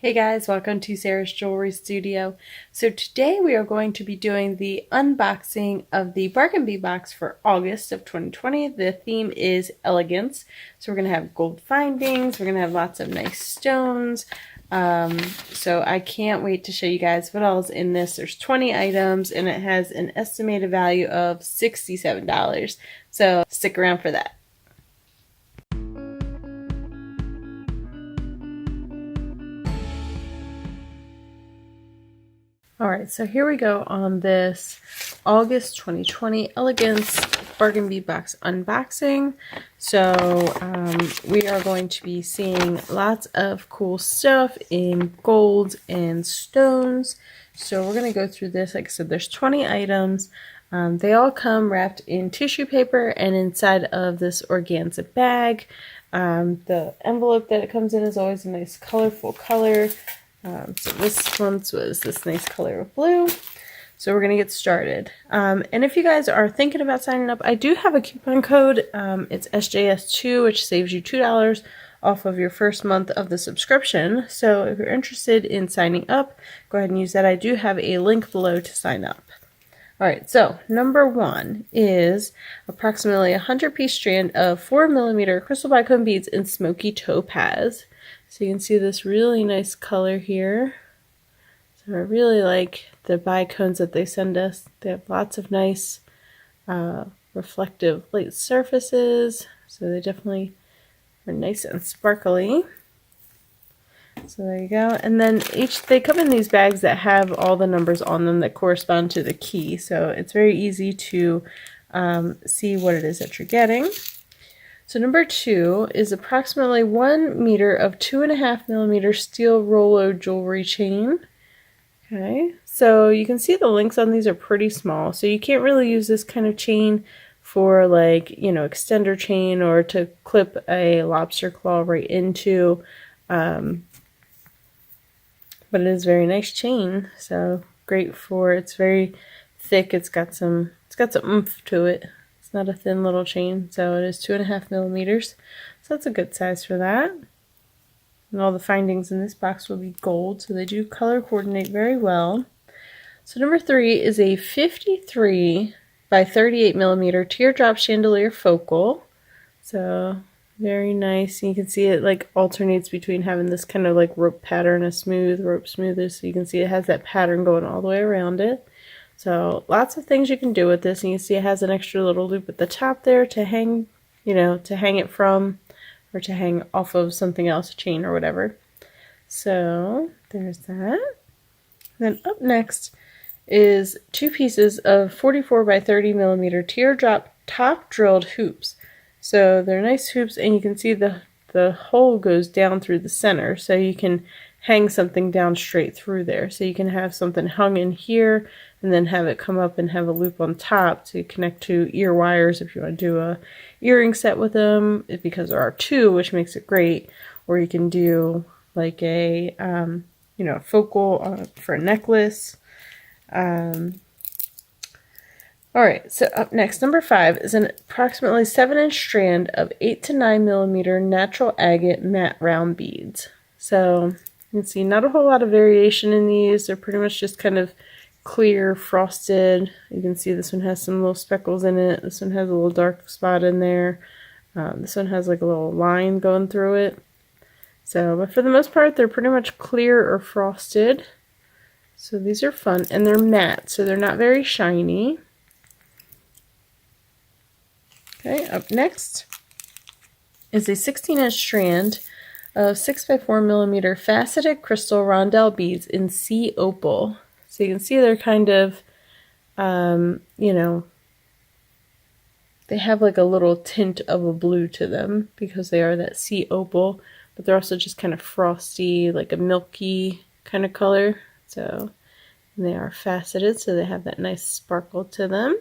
Hey guys, welcome to Sarah's Jewelry Studio. So today we are going to be doing the unboxing of the Bargain Bead Box for August of 2020. The theme is Elegance. So we're going to have gold findings, we're going to have lots of nice stones. So I can't wait to show you guys what all is in this. There's 20 items and it has an estimated value of $67. So stick around for that. Alright, so here we go on this August 2020 Elegance Bargain Bead Box unboxing. So we are going to be seeing lots of cool stuff in gold and stones. So we're going to go through this. Like I said, there's 20 items. They all come wrapped in tissue paper and inside of this organza bag. The envelope that it comes in is always a nice colorful color. So this one's was this nice color of blue. So we're going to get started. And if you guys are thinking about signing up, I do have a coupon code. It's SJS2, which saves you $2 off of your first month of the subscription. So if you're interested in signing up, go ahead and use that. I do have a link below to sign up. Alright, so number one is approximately a 100-piece strand of 4mm crystal bicone beads in Smoky Topaz. So you can see this really nice color here. So I really like the bicones that they send us. They have lots of nice reflective light surfaces. So they definitely are nice and sparkly. So there you go. And then they come in these bags that have all the numbers on them that correspond to the key. So it's very easy to see what it is that you're getting. So number two is approximately 1 meter of 2.5mm steel Rollo jewelry chain. Okay, so you can see the links on these are pretty small, so you can't really use this kind of chain for like, extender chain or to clip a lobster claw right into. But it is a very nice chain, so great for, it's very thick, it's got some oomph to it. Not a thin little chain, so it is 2.5mm, so that's a good size for that. And all the findings in this box will be gold, so they do color coordinate very well. So number three is a 53 by 38mm teardrop chandelier focal. So very nice. You can see it like alternates between having this kind of like rope pattern, a smooth rope smoother, so you can see it has that pattern going all the way around it. So lots of things you can do with this, and you see it has an extra little loop at the top there to hang, to hang it from, or to hang off of something else, a chain or whatever. So there's that. Then up next is 2 pieces of 44 by 30mm teardrop top drilled hoops. So they're nice hoops, and you can see the hole goes down through the center, so you can hang something down straight through there. So you can have something hung in here and then have it come up and have a loop on top to connect to ear wires if you want to do a earring set with them, because there are 2, which makes it great. Or you can do like a focal for a necklace. Alright, so up next, number 5 is an approximately 7-inch strand of 8 to 9mm natural agate matte round beads. So you can see not a whole lot of variation in these. They're pretty much just kind of clear, frosted. You can see this one has some little speckles in it. This one has a little dark spot in there. This one has like a little line going through it. So, but for the most part, they're pretty much clear or frosted. So these are fun, and they're matte, so they're not very shiny. Okay, up next is a 16-inch strand of 6 by 4mm faceted crystal rondelle beads in sea opal. So you can see they're kind of, they have like a little tint of a blue to them because they are that sea opal, but they're also just kind of frosty, like a milky kind of color. So they are faceted, so they have that nice sparkle to them.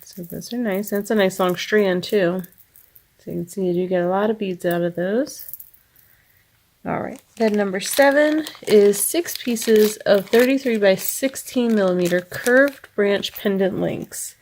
So those are nice, and it's a nice long strand too. So you can see you do get a lot of beads out of those. Alright, then number 7 is 6 pieces of 33 by 16mm curved branch pendant links.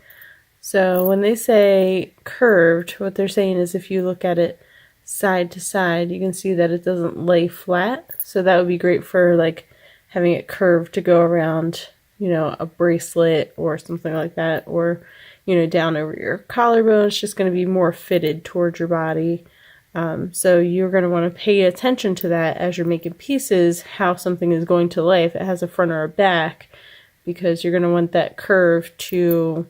So when they say curved, what they're saying is if you look at it side to side, you can see that it doesn't lay flat. So that would be great for like having it curved to go around, you know, a bracelet or something like that, or, you know, down over your collarbone. It's just going to be more fitted towards your body. So you're going to want to pay attention to that as you're making pieces, how something is going to lay, if it has a front or a back, because you're going to want that curve to,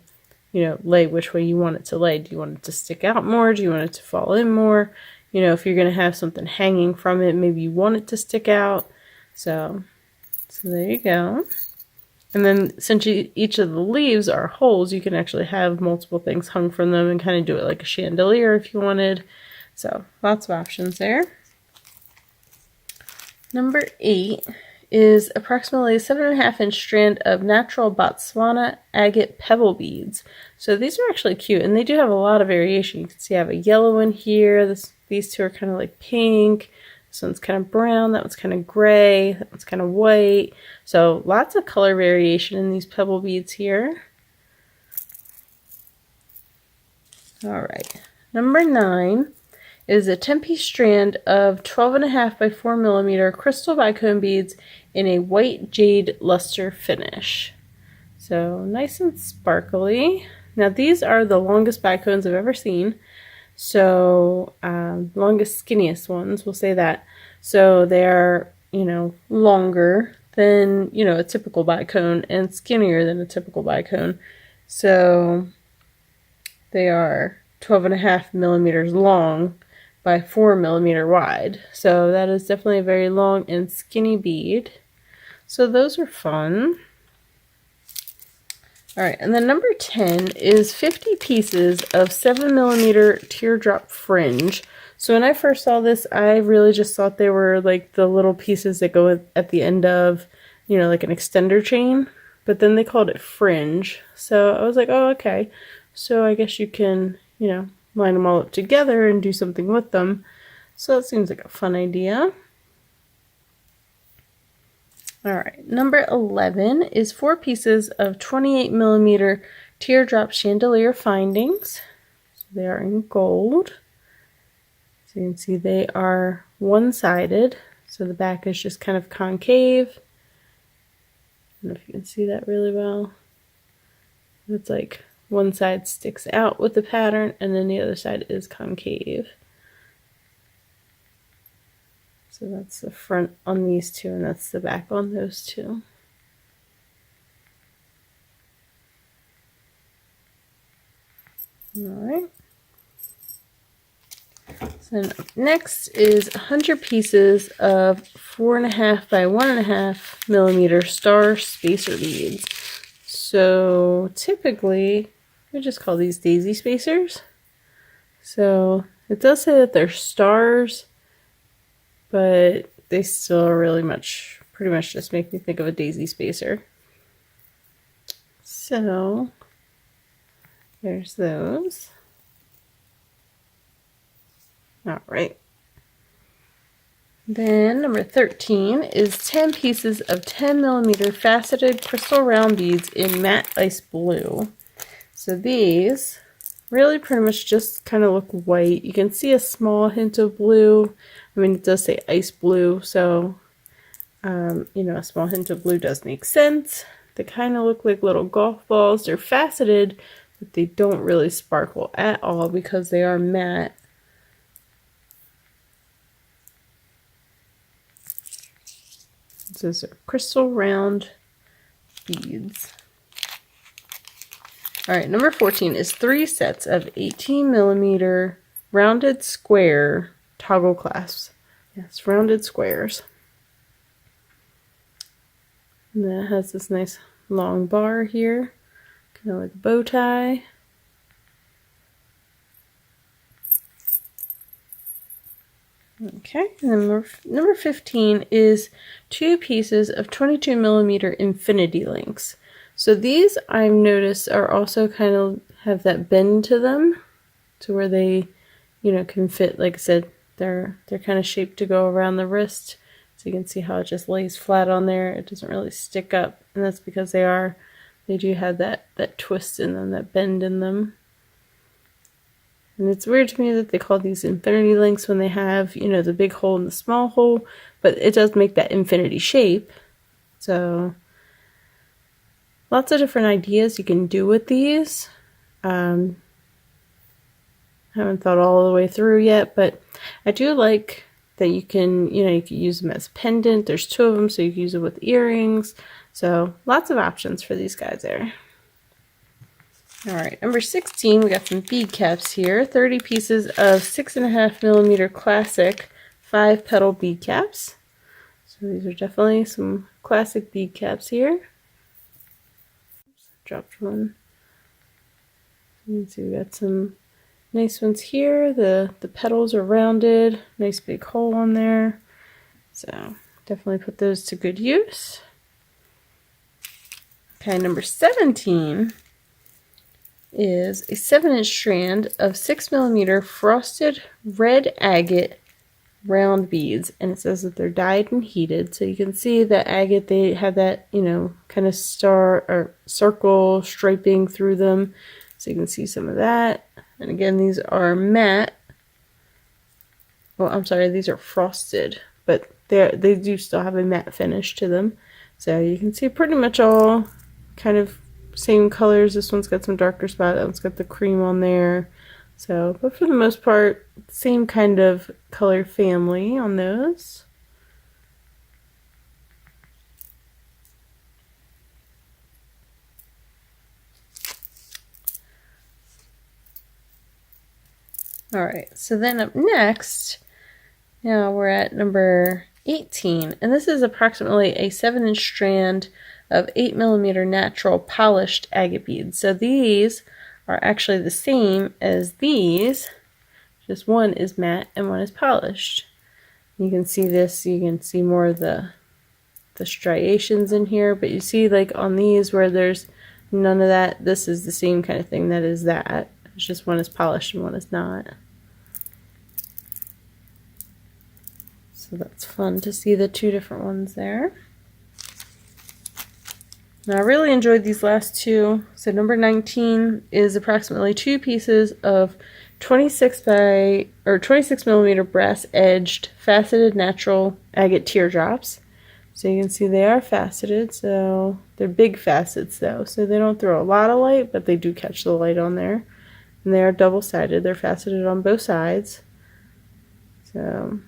you know, lay which way you want it to lay. Do you want it to stick out more? Do you want it to fall in more? You know, if you're going to have something hanging from it, maybe you want it to stick out. So there you go. And then since each of the leaves are holes, you can actually have multiple things hung from them and kind of do it like a chandelier if you wanted. So lots of options there. Number 8 is approximately 7.5-inch strand of natural Botswana agate pebble beads. So these are actually cute, and they do have a lot of variation. You can see I have a yellow one here. These two are kind of like pink. This one's kind of brown. That one's kind of gray. That one's kind of white. So lots of color variation in these pebble beads here. All right, number 9 is a 10-piece strand of 12.5 by 4 millimeter crystal bicone beads in a white jade luster finish. So nice and sparkly. Now these are the longest bicones I've ever seen. So longest, skinniest ones, we'll say that. So they're, you know, longer than, you know, a typical bicone and skinnier than a typical bicone. So they are 12.5 millimeters long by 4 millimeter wide. So that is definitely a very long and skinny bead. So those are fun. All right, and then number 10 is 50 pieces of 7 millimeter teardrop fringe. So when I first saw this, I really just thought they were like the little pieces that go at the end of, you know, like an extender chain. But then they called it fringe. So I was like, oh, okay. So I guess you can, you know, line them all up together and do something with them. So that seems like a fun idea. All right, number 11 is 4 pieces of 28 millimeter teardrop chandelier findings. So they are in gold. So you can see they are one-sided. So the back is just kind of concave. I don't know if you can see that really well. It's like one side sticks out with the pattern and then the other side is concave. So that's the front on these two and that's the back on those two. All right. So next is 100 pieces of 4.5 by 1.5 millimeter star spacer beads. So typically, we just call these daisy spacers. So it does say that they're stars, but they still really pretty much just make me think of a daisy spacer. So there's those. All right. Then number 13 is 10 pieces of 10 millimeter faceted crystal round beads in matte ice blue. So these really pretty much just kind of look white. You can see a small hint of blue. I mean, it does say ice blue, so you know, a small hint of blue does make sense. They kind of look like little golf balls. They're faceted, but they don't really sparkle at all because they are matte. These are crystal round beads. All right, number 14 is 3 sets of 18 millimeter rounded square toggle clasps. Yes, rounded squares. And that has this nice long bar here, kind of like a bow tie. Okay, and then number 15 is 2 pieces of 22 millimeter infinity links. So these I've noticed are also kind of have that bend to them, to where they, you know, can fit. Like I said, they're kind of shaped to go around the wrist. So you can see how it just lays flat on there. It doesn't really stick up, and that's because they do have that twist in them, that bend in them. And it's weird to me that they call these infinity links when they have, you know, the big hole and the small hole, but it does make that infinity shape. So lots of different ideas you can do with these. Haven't thought all the way through yet, but I do like that you can, you know, you can use them as pendant. There's 2 of them, so you can use it with earrings. So lots of options for these guys there. All right, number 16, we got some bead caps here. 30 pieces of 6.5mm classic 5-petal bead caps. So these are definitely some classic bead caps here. Dropped one. You can see we got some nice ones here. The petals are rounded. Nice big hole on there. So definitely put those to good use. Okay, number 17 is a 7-inch strand of 6mm frosted red agate round beads, and it says that they're dyed and heated. So you can see that agate, they have that, you know, kind of star or circle striping through them, so you can see some of that. And again, these are matte. Well, I'm sorry, these are frosted, but they do still have a matte finish to them. So you can see pretty much all kind of same colors. This one's got some darker spot, that one's got the cream on there. So, but for the most part, same kind of color family on those. All right, so then up next, now we're at number 18, and this is approximately a 7-inch strand of 8mm natural polished agate beads. So these are actually the same as these, just one is matte and one is polished. You can see this, you can see more of the striations in here, but you see like on these where there's none of that, this is the same kind of thing that is that. It's just one is polished and one is not. So that's fun to see the 2 different ones there. Now I really enjoyed these last 2. So number 19 is approximately 2 pieces of 26mm brass edged faceted natural agate teardrops. So you can see they are faceted, so they're big facets though, so they don't throw a lot of light, but they do catch the light on there. And they are double-sided. They're faceted on both sides. So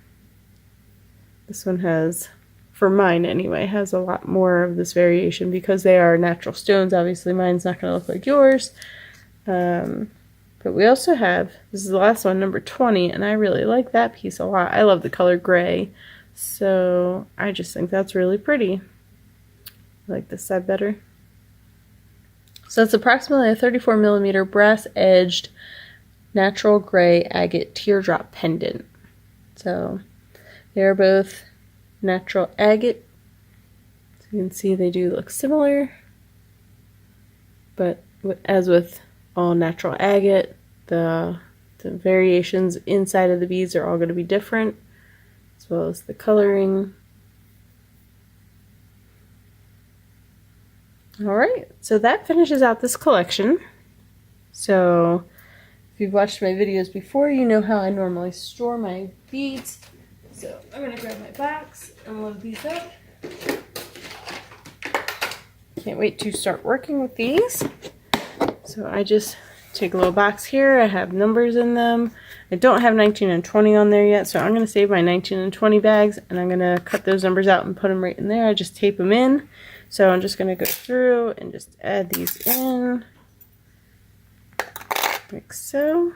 this one has, for mine anyway, has a lot more of this variation because they are natural stones. Obviously mine's not going to look like yours. But we also have, this is the last one, number 20, and I really like that piece a lot. I love the color gray, so I just think that's really pretty. I like this side better. So it's approximately a 34mm brass edged natural gray agate teardrop pendant. So they are both natural agate. So you can see they do look similar, but as with all natural agate, the variations inside of the beads are all going to be different, as well as the coloring. Alright, so that finishes out this collection. So if you've watched my videos before, you know how I normally store my beads. So I'm going to grab my box and load these up. Can't wait to start working with these. So I just take a little box here. I have numbers in them. I don't have 19 and 20 on there yet, so I'm going to save my 19 and 20 bags, and I'm going to cut those numbers out and put them right in there. I just tape them in. So I'm just going to go through and just add these in, like so.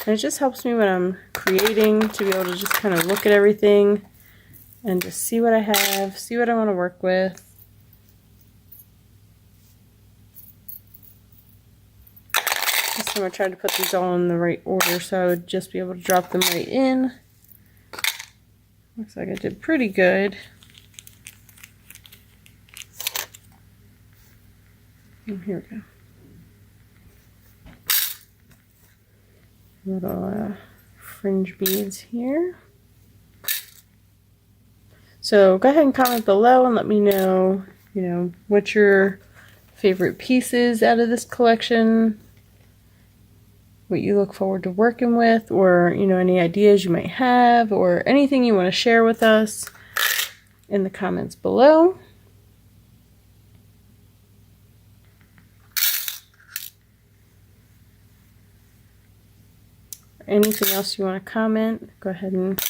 And it just helps me when I'm creating to be able to just kind of look at everything and just see what I have, see what I want to work with. This time I tried to put these all in the right order so I would just be able to drop them right in. Looks like I did pretty good. Oh, here we go. Little fringe beads here. So go ahead and comment below and let me know, you know, what your favorite pieces out of this collection. what you look forward to working with, or, you know, any ideas you might have, or anything you want to share with us in the comments below. Anything else you want to comment, go ahead and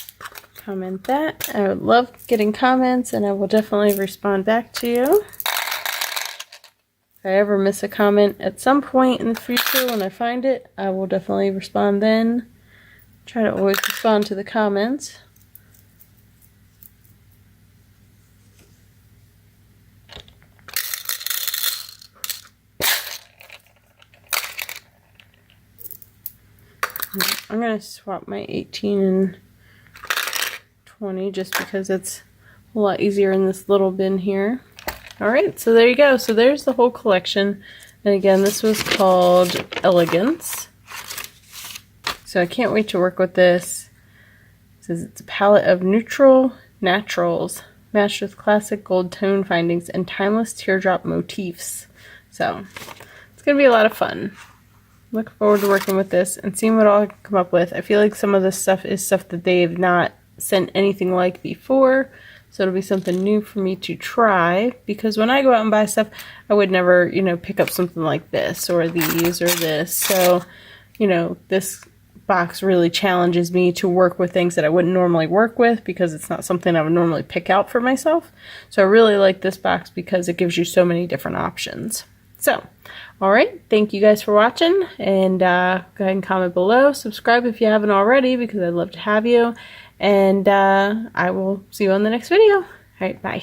comment that. I would love getting comments, and I will definitely respond back to you. If I ever miss a comment at some point in the future when I find it, I will definitely respond then. Try to always respond to the comments. I'm going to swap my 18 and 20 just because it's a lot easier in this little bin here. Alright, so there you go. So there's the whole collection. And again, this was called Elegance. So I can't wait to work with this. It says it's a palette of neutral naturals matched with classic gold tone findings and timeless teardrop motifs. So it's going to be a lot of fun. Look forward to working with this and seeing what I can come up with. I feel like some of this stuff is stuff that they've not sent anything like before, so it'll be something new for me to try, because when I go out and buy stuff, I would never, you know, pick up something like this or these or this. So, you know, this box really challenges me to work with things that I wouldn't normally work with, because it's not something I would normally pick out for myself. So I really like this box because it gives you so many different options. So, alright, thank you guys for watching, and go ahead and comment below. Subscribe if you haven't already, because I'd love to have you. And I will see you on the next video. Alright, bye.